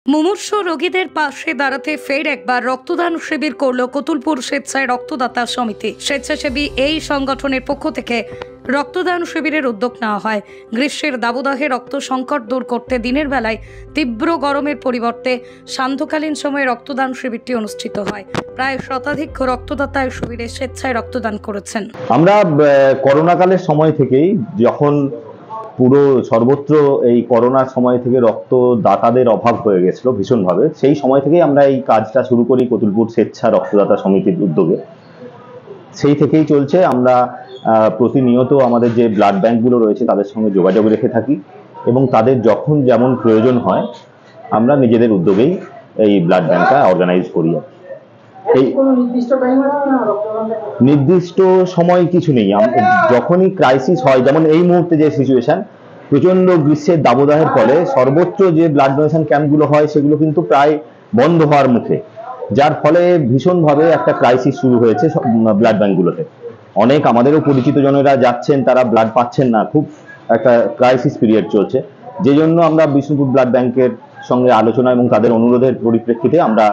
মুমূর্ষ রোগীদের পাশে দাঁড়াতে ফের একবার রক্তদান শিবির করল কতুলপুর স্বেচ্ছায় রক্তদাতা সমিতি। স্বেচ্ছাসেবী এই সংগঠনের পক্ষ থেকে রক্তদান শিবিরের উদ্যোগ নেওয়া হয়। গ্রীষ্মের দাবদাহে রক্ত সংকট দূর করতে দিনের বেলায় তীব্র গরমের পরিবর্তে সান্ধ্যকালীন সময়ে রক্তদান শিবিরটি অনুষ্ঠিত হয়। প্রায় শতাধিক রক্তদাতা এই শিবিরে স্বেচ্ছায় রক্তদান করেছেন। আমরা করোনাকালের সময় থেকেই যখন পুরো সর্বত্র এই করোনার সময় থেকে রক্তদাতাদের অভাব হয়ে গেছিল ভীষণভাবে, সেই সময় থেকেই আমরা এই কাজটা শুরু করি কতুলপুর স্বেচ্ছা রক্তদাতা সমিতির উদ্যোগে। সেই থেকেই চলছে। আমরা প্রতিনিয়ত আমাদের যে ব্লাড ব্যাঙ্কগুলো রয়েছে তাদের সঙ্গে যোগাযোগ রেখে থাকি এবং তাদের যখন যেমন প্রয়োজন হয় আমরা নিজেদের উদ্যোগেই এই ব্লাড ব্যাঙ্কটা অর্গানাইজ করি। এই নির্দিষ্ট সময় কিছু নেই। যখনই ক্রাইসিস হয়, যেমন এই মুহূর্তে যে সিচুয়েশন, প্রচন্ড গ্রীষ্মের দাবদাহের ফলে সর্বোচ্চ যে ব্লাড ডোনেশন ক্যাম্পগুলো হয় সেগুলো কিন্তু প্রায় বন্ধ হওয়ার মুখে, যার ফলে ভীষণভাবে একটা ক্রাইসিস শুরু হয়েছে ব্লাড ব্যাঙ্কগুলোতে। অনেক আমাদেরও পরিচিত জনেরা যাচ্ছেন, তারা ব্লাড পাচ্ছেন না, খুব একটা ক্রাইসিস পিরিয়ড চলছে। যে জন্য আমরা বিষ্ণুপুর ব্লাড ব্যাঙ্কের সঙ্গে আলোচনা এবং তাদের অনুরোধের পরিপ্রেক্ষিতে আমরা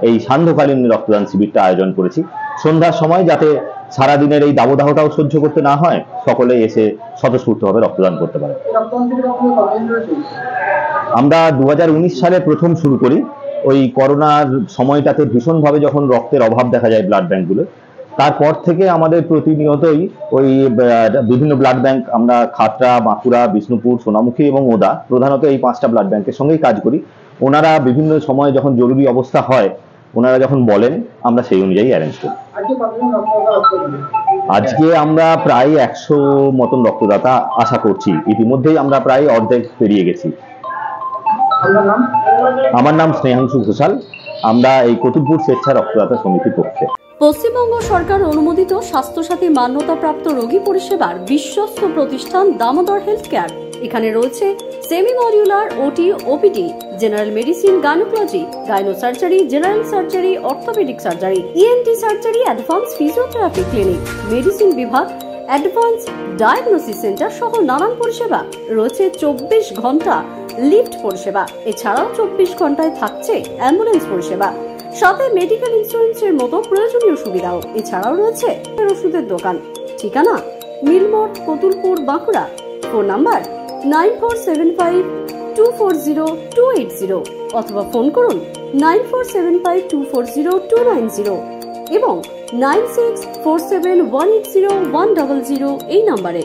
এই সান্ধ্যকালীন রক্তদান শিবিরটা আয়োজন করেছি সন্ধ্যার সময়, যাতে সারাদিনের এই দাবদাহটাও সহ্য করতে না হয়, সকলে এসে স্বতঃস্ফূর্তভাবে রক্তদান করতে পারে। আমরা 2019 সালে প্রথম শুরু করি। ওই করোনার সময়টাতে ভীষণভাবে যখন রক্তের অভাব দেখা যায় ব্লাড ব্যাঙ্কগুলো, তারপর থেকে আমাদের প্রতিনিয়তই ওই বিভিন্ন ব্লাড ব্যাঙ্ক, আমরা খাতড়া, বাঁকুড়া, বিষ্ণুপুর, সোনামুখী এবং ওদা, প্রধানত এই 5টা ব্লাড ব্যাঙ্কের সঙ্গেই কাজ করি। ওনারা বিভিন্ন সময় যখন জরুরি অবস্থা হয়, ওনারা যখন বলেন, আমরা সেই অনুযায়ী অ্যারেঞ্জ করি। আজকে আমরা প্রায় 100 মতন রক্তদাতা আশা করছি। ইতিমধ্যেই আমরা প্রায় অর্ধেক পেরিয়ে গেছি। আমার নাম স্নেহাংশু ঘোষাল। আমরা এই কতুলপুর স্বেচ্ছা রক্তদাতা সমিতির পক্ষে। পশ্চিমবঙ্গ সরকার অনুমোদিত স্বাস্থ্যসাথী মান্যতাপ্রাপ্ত রোগী পরিষেবার বিশ্বস্ত প্রতিষ্ঠান দামোদর হেলথ কেয়ার। এখানে রয়েছে semi modular OT, OPD, general medicine, gynaecology, gynae surgery, general surgery, orthopaedic surgery, ENT surgery, advance physiotherapy clinic, medicine বিভাগ, অ্যাডভান্স ডায়াগনোসিস সেন্টার সহ নানান পরিষেবা রয়েছে। 24 ঘন্টা লিফট পরিষেবা, এছাড়াও 24 ঘন্টায় থাকছে অ্যাম্বুলেন্স পরিষেবা, সাথে মেডিকেল ইন্স্যুরেন্সের মতো প্রয়োজনীয় সুবিধাও। এছাড়াও রয়েছে ওষুধের দোকান। ঠিকানা মিলমোড়, কতুলপুর, বাঁকুড়া। ফোন নাম্বার 9475240280 অথবা ফোন করুন 9475240290 এবং 9647180100 এই নম্বরে।